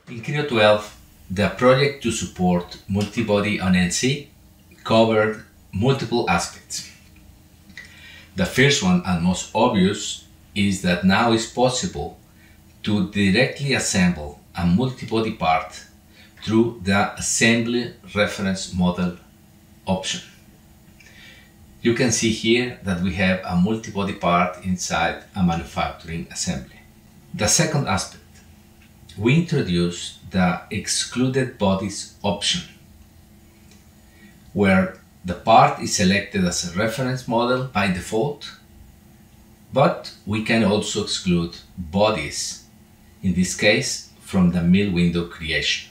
In Creo 12, the project to support Multibody on NC covered multiple aspects. The first one and most obvious is that now it's possible to directly assemble a multibody part through the Assembly Reference Model option. You can see here that we have a multibody part inside a manufacturing assembly. The second aspect, we introduced the Excluded Bodies option, where the part is selected as a reference model by default, but we can also exclude bodies, in this case from the mill window creation.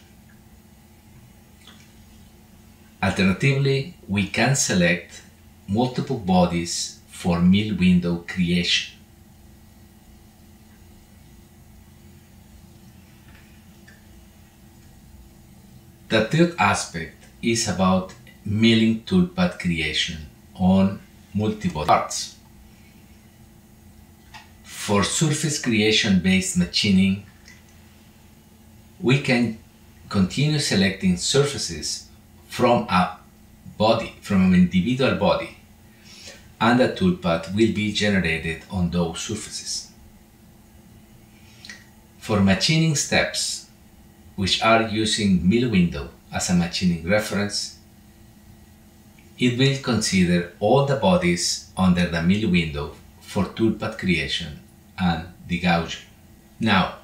Alternatively, we can select multiple bodies for mill window creation. The third aspect is about milling toolpath creation on multibody parts. For surface creation based machining, we can continue selecting surfaces from an individual body, and a toolpath will be generated on those surfaces. For machining steps, which are using mill window as a machining reference, it will consider all the bodies under the mill window for toolpath creation and degouging. Now,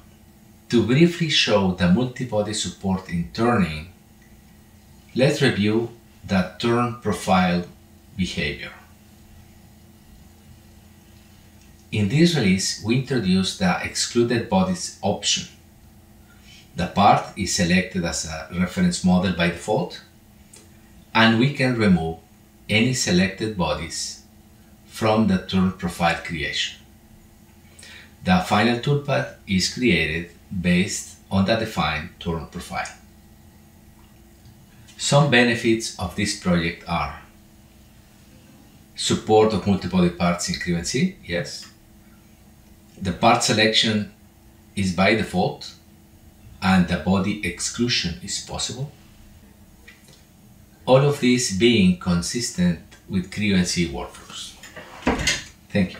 to briefly show the multibody support in turning, let's review the turn profile behavior. In this release, we introduced the Excluded Bodies option. The part is selected as a reference model by default, and we can remove any selected bodies from the turn profile creation. The final toolpath is created based on the defined turn profile. Some benefits of this project are support of multibody parts in Creo NC, yes. The part selection is by default, and the body exclusion is possible. All of this being consistent with Creo NC workflows. Thank you.